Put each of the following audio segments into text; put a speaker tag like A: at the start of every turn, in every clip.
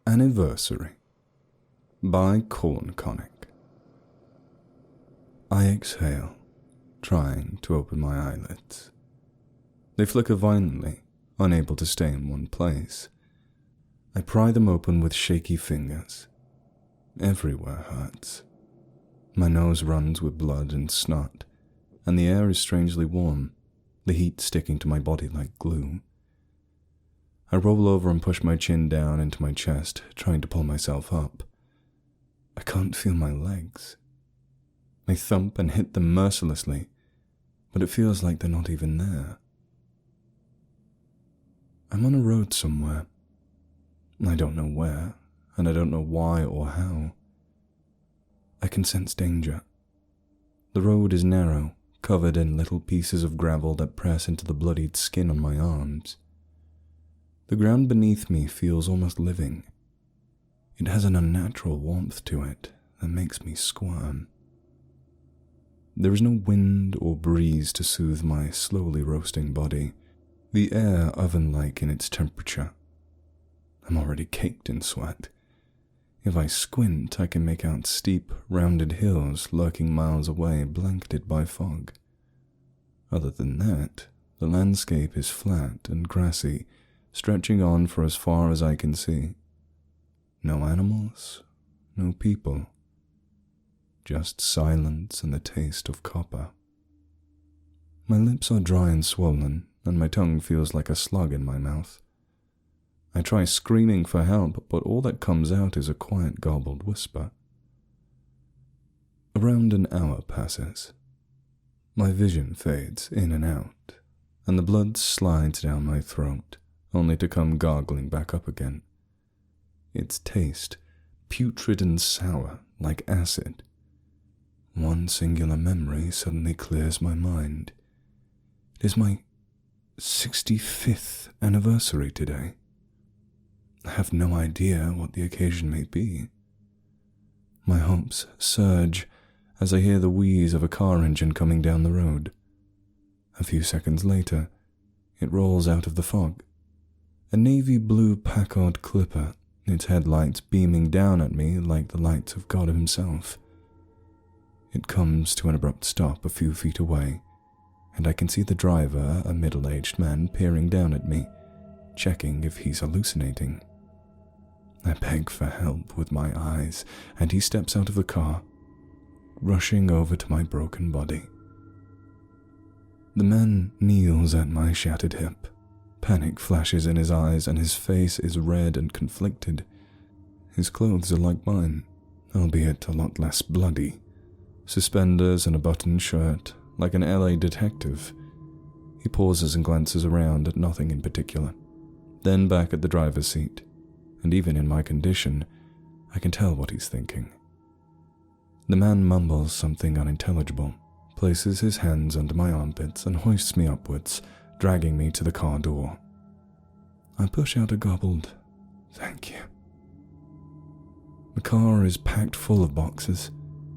A: Anniversary by Cornconic. I exhale, trying to open my eyelids. They flicker violently, unable to stay in one place. I pry them open with shaky fingers. Everywhere hurts. My nose runs with blood and snot, and the air is strangely warm, the heat sticking to my body like glue. I roll over and push my chin down into my chest, trying to pull myself up. I can't feel my legs. I thump and hit them mercilessly, but it feels like they're not even there. I'm on a road somewhere. I don't know where, and I don't know why or how. I can sense danger. The road is narrow, covered in little pieces of gravel that press into the bloodied skin on my arms. The ground beneath me feels almost living. It has an unnatural warmth to it that makes me squirm. There is no wind or breeze to soothe my slowly roasting body, the air oven-like in its temperature. I'm already caked in sweat. If I squint, I can make out steep, rounded hills lurking miles away, blanketed by fog. Other than that, the landscape is flat and grassy, stretching on for as far as I can see. No animals, no people. Just silence and the taste of copper. My lips are dry and swollen, and my tongue feels like a slug in my mouth. I try screaming for help, but all that comes out is a quiet garbled whisper. Around an hour passes. My vision fades in and out, and the blood slides down my throat, only to come gargling back up again. Its taste, putrid and sour, like acid. One singular memory suddenly clears my mind. It is my 65th anniversary today. I have no idea what the occasion may be. My hopes surge as I hear the wheeze of a car engine coming down the road. A few seconds later, it rolls out of the fog. A navy blue Packard Clipper, its headlights beaming down at me like the lights of God himself. It comes to an abrupt stop a few feet away, and I can see the driver, a middle-aged man, peering down at me, checking if he's hallucinating. I beg for help with my eyes, and he steps out of the car, rushing over to my broken body. The man kneels at my shattered hip. Panic flashes in his eyes, and his face is red and conflicted. His clothes are like mine, albeit a lot less bloody. Suspenders and a buttoned shirt, like an LA detective. He pauses and glances around at nothing in particular, then back at the driver's seat, and even in my condition, I can tell what he's thinking. The man mumbles something unintelligible, places his hands under my armpits and hoists me upwards, dragging me to the car door. I push out a gobbled, "Thank you." The car is packed full of boxes,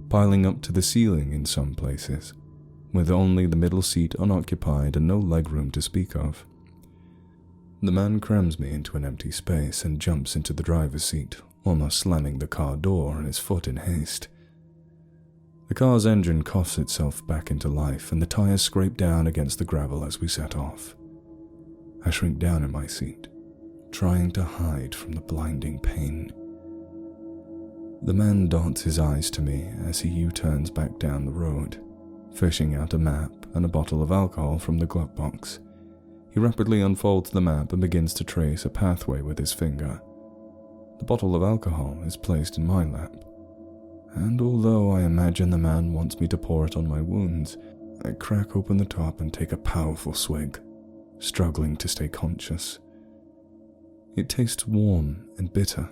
A: piling up to the ceiling in some places, with only the middle seat unoccupied and no legroom to speak of. The man crams me into an empty space and jumps into the driver's seat, almost slamming the car door on his foot in haste. The car's engine coughs itself back into life, and the tires scrape down against the gravel as we set off. I shrink down in my seat, trying to hide from the blinding pain. The man darts his eyes to me as he U-turns back down the road, fishing out a map and a bottle of alcohol from the glove box. He rapidly unfolds the map and begins to trace a pathway with his finger. The bottle of alcohol is placed in my lap, and although I imagine the man wants me to pour it on my wounds, I crack open the top and take a powerful swig, struggling to stay conscious. It tastes warm and bitter.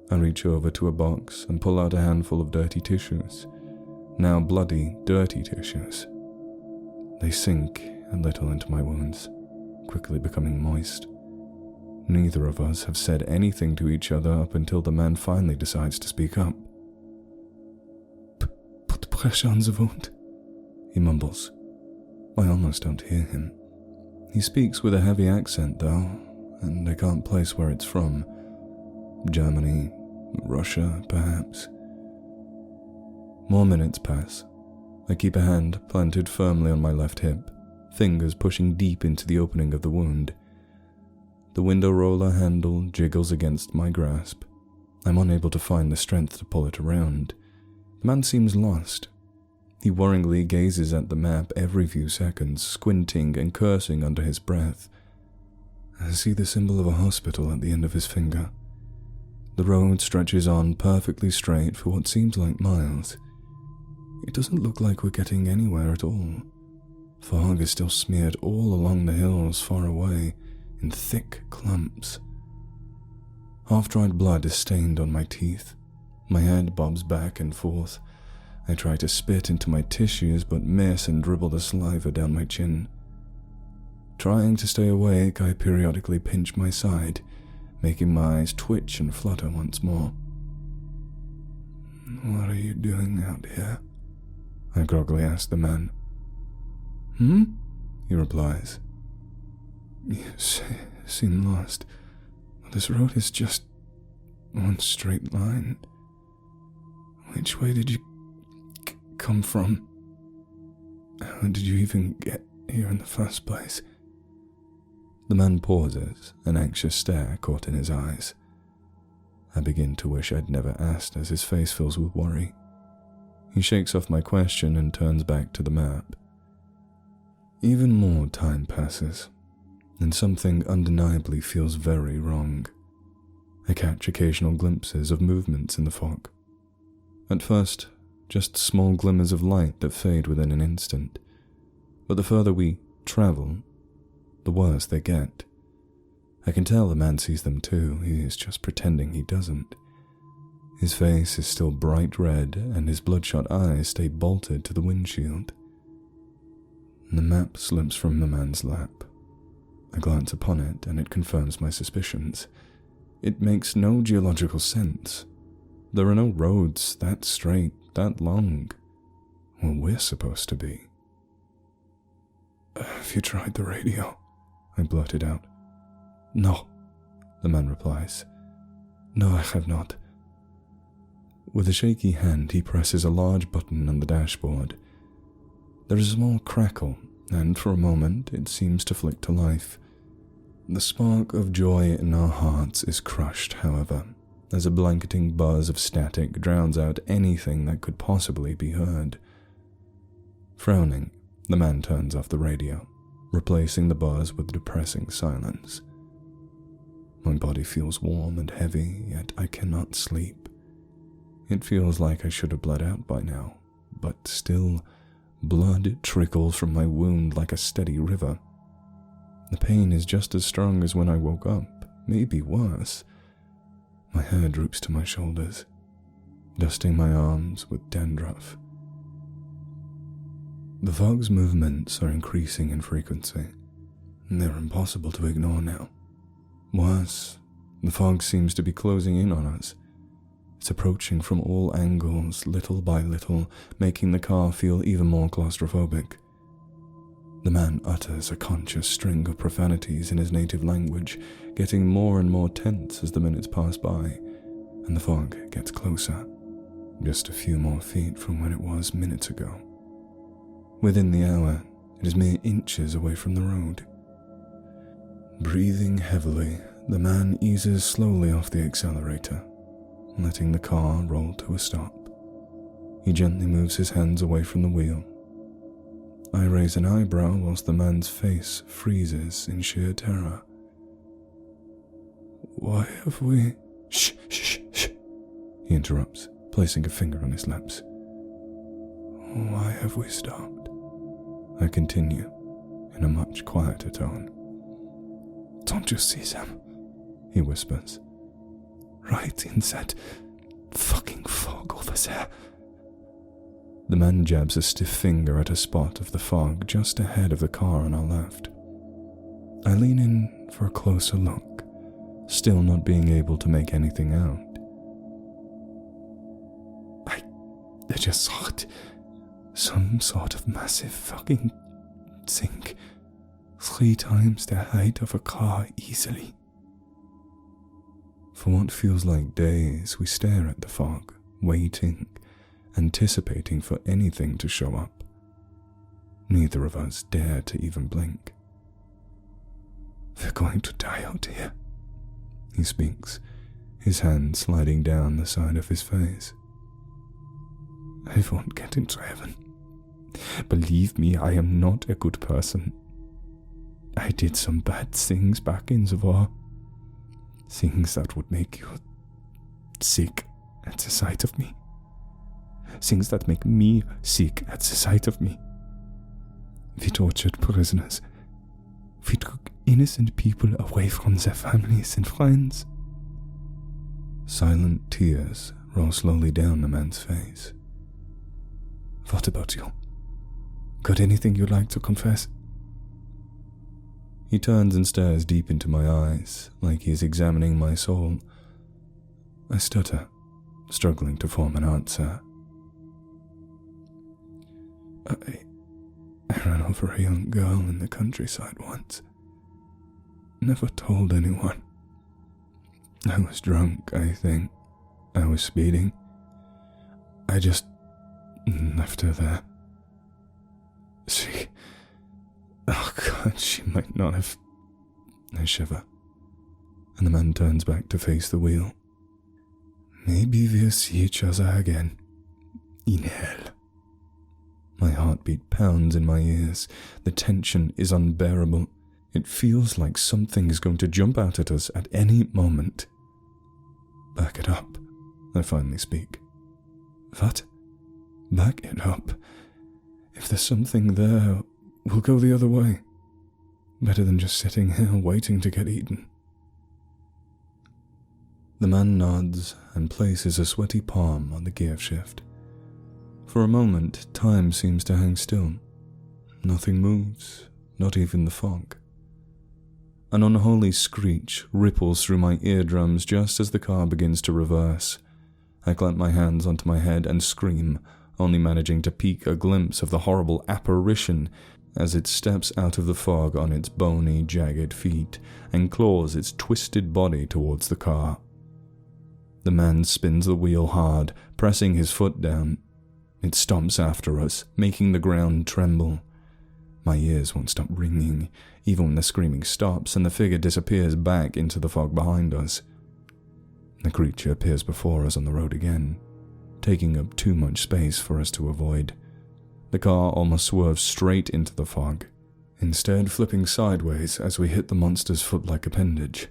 A: I reach over to a box and pull out a handful of dirty tissues, now bloody, dirty tissues. They sink a little into my wounds, quickly becoming moist. Neither of us have said anything to each other up until the man finally decides to speak up. Put pressure on the wound, he mumbles. I almost don't hear him. He speaks with a heavy accent though, and I can't place where it's from. Germany, Russia, perhaps. More minutes pass. I keep a hand planted firmly on my left hip, fingers pushing deep into the opening of the wound. The window roller handle jiggles against my grasp. I'm unable to find the strength to pull it around. The man seems lost. He worryingly gazes at the map every few seconds, squinting and cursing under his breath. I see the symbol of a hospital at the end of his finger. The road stretches on perfectly straight for what seems like miles. It doesn't look like we're getting anywhere at all. Fog is still smeared all along the hills far away in thick clumps. Half-dried blood is stained on my teeth. My head bobs back and forth. I try to spit into my tissues but miss and dribble the saliva down my chin. Trying to stay awake, I periodically pinch my side, making my eyes twitch and flutter once more. "What are you doing out here?" I groggily ask the man. He replies. "You seem lost. This road is just one straight line. Which way did you come from? How did you even get here in the first place?" The man pauses, an anxious stare caught in his eyes. I begin to wish I'd never asked as his face fills with worry. He shakes off my question and turns back to the map. Even more time passes, and something undeniably feels very wrong. I catch occasional glimpses of movements in the fog. At first, just small glimmers of light that fade within an instant. But the further we travel, the worse they get. I can tell the man sees them too, he is just pretending he doesn't. His face is still bright red, and his bloodshot eyes stay bolted to the windshield. The map slips from the man's lap. I glance upon it, and it confirms my suspicions. It makes no geological sense. There are no roads that straight, that long, where we're supposed to be. "Have you tried the radio?" I blurted out. "No," the man replies. "No, I have not." With a shaky hand, he presses a large button on the dashboard. There is a small crackle, and for a moment it seems to flick to life. The spark of joy in our hearts is crushed, however, as a blanketing buzz of static drowns out anything that could possibly be heard. Frowning, the man turns off the radio, replacing the buzz with depressing silence. My body feels warm and heavy, yet I cannot sleep. It feels like I should have bled out by now, but still, blood trickles from my wound like a steady river. The pain is just as strong as when I woke up, maybe worse. My hair droops to my shoulders, dusting my arms with dandruff. The fog's movements are increasing in frequency. They're impossible to ignore now. Worse, the fog seems to be closing in on us. It's approaching from all angles, little by little, making the car feel even more claustrophobic. The man utters a conscious string of profanities in his native language, getting more and more tense as the minutes pass by, and the fog gets closer, just a few more feet from when it was minutes ago. Within the hour, it is mere inches away from the road. Breathing heavily, the man eases slowly off the accelerator, letting the car roll to a stop. He gently moves his hands away from the wheel. I raise an eyebrow whilst the man's face freezes in sheer terror. "Why have we—" "Shh, shh, shh," he interrupts, placing a finger on his lips. "Why have we stopped?" I continue, in a much quieter tone. "Don't you see them?" he whispers. "Right in that fucking fog over there." The man jabs a stiff finger at a spot of the fog just ahead of the car on our left. I lean in for a closer look, still not being able to make anything out. I just saw it. Some sort of massive fucking thing. 3 times the height of a car easily. For what feels like days, we stare at the fog, waiting, anticipating for anything to show up. Neither of us dare to even blink. "We're going to die out here," he speaks, his hand sliding down the side of his face. "I won't get into heaven. Believe me, I am not a good person. I did some bad things back in the war. Things that would make you sick at the sight of me. Things that make me sick at the sight of me. We tortured prisoners. We took innocent people away from their families and friends." Silent tears roll slowly down the man's face. "What about you? Got anything you'd like to confess?" He turns and stares deep into my eyes, like he is examining my soul. I stutter, struggling to form an answer. I ran over a young girl in the countryside once. Never told anyone. I was drunk, I think. I was speeding. I just left her there. Oh God, she might not have... I shiver, and the man turns back to face the wheel. "Maybe we'll see each other again. In hell." My heartbeat pounds in my ears. The tension is unbearable. It feels like something is going to jump out at us at any moment. "Back it up," I finally speak. "What?" "Back it up. If there's something there, we'll go the other way. Better than just sitting here waiting to get eaten." The man nods and places a sweaty palm on the gear shift. For a moment, time seems to hang still. Nothing moves, not even the fog. An unholy screech ripples through my eardrums just as the car begins to reverse. I clamp my hands onto my head and scream, only managing to peek a glimpse of the horrible apparition as it steps out of the fog on its bony, jagged feet and claws its twisted body towards the car. The man spins the wheel hard, pressing his foot down. It stomps after us, making the ground tremble. My ears won't stop ringing, even when the screaming stops and the figure disappears back into the fog behind us. The creature appears before us on the road again, taking up too much space for us to avoid. The car almost swerves straight into the fog, instead flipping sideways as we hit the monster's foot-like appendage.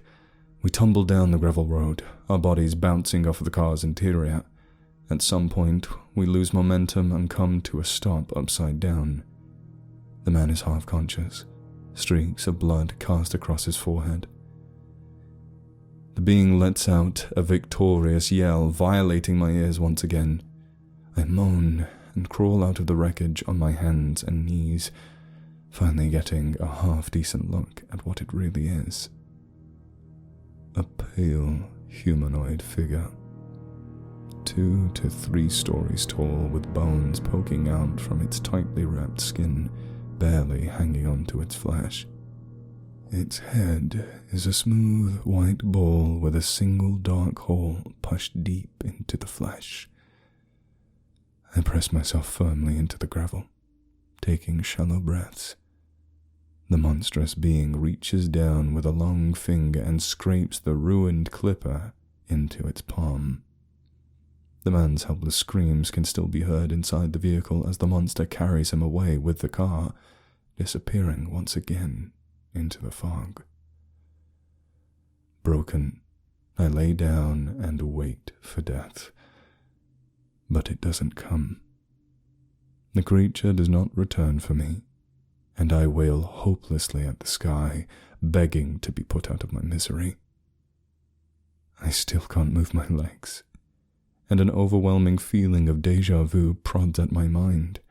A: We tumble down the gravel road, our bodies bouncing off of the car's interior. At some point, we lose momentum and come to a stop upside down. The man is half conscious, streaks of blood cast across his forehead. The being lets out a victorious yell, violating my ears once again. I moan and crawl out of the wreckage on my hands and knees, finally getting a half-decent look at what it really is. A pale, humanoid figure. 2 to 3 stories tall, with bones poking out from its tightly wrapped skin, barely hanging onto its flesh. Its head is a smooth white ball with a single dark hole pushed deep into the flesh. I press myself firmly into the gravel, taking shallow breaths. The monstrous being reaches down with a long finger and scrapes the ruined clipper into its palm. The man's helpless screams can still be heard inside the vehicle as the monster carries him away with the car, disappearing once again into the fog. Broken, I lay down and wait for death. But it doesn't come. The creature does not return for me, and I wail hopelessly at the sky, begging to be put out of my misery. I still can't move my legs, and an overwhelming feeling of déjà vu prods at my mind,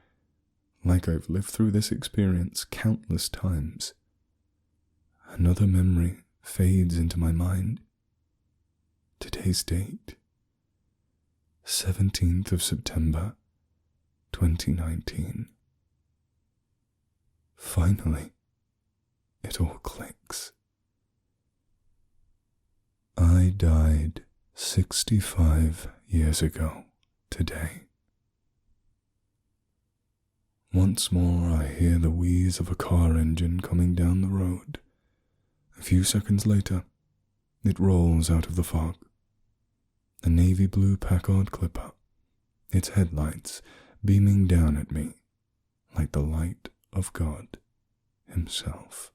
A: like I've lived through this experience countless times. Another memory fades into my mind. Today's date, 17th of September, 2019. Finally, it all clicks. I died 65 years ago today. Once more I hear the wheeze of a car engine coming down the road. A few seconds later, it rolls out of the fog. A navy blue Packard Clipper, its headlights beaming down at me like the light of God himself.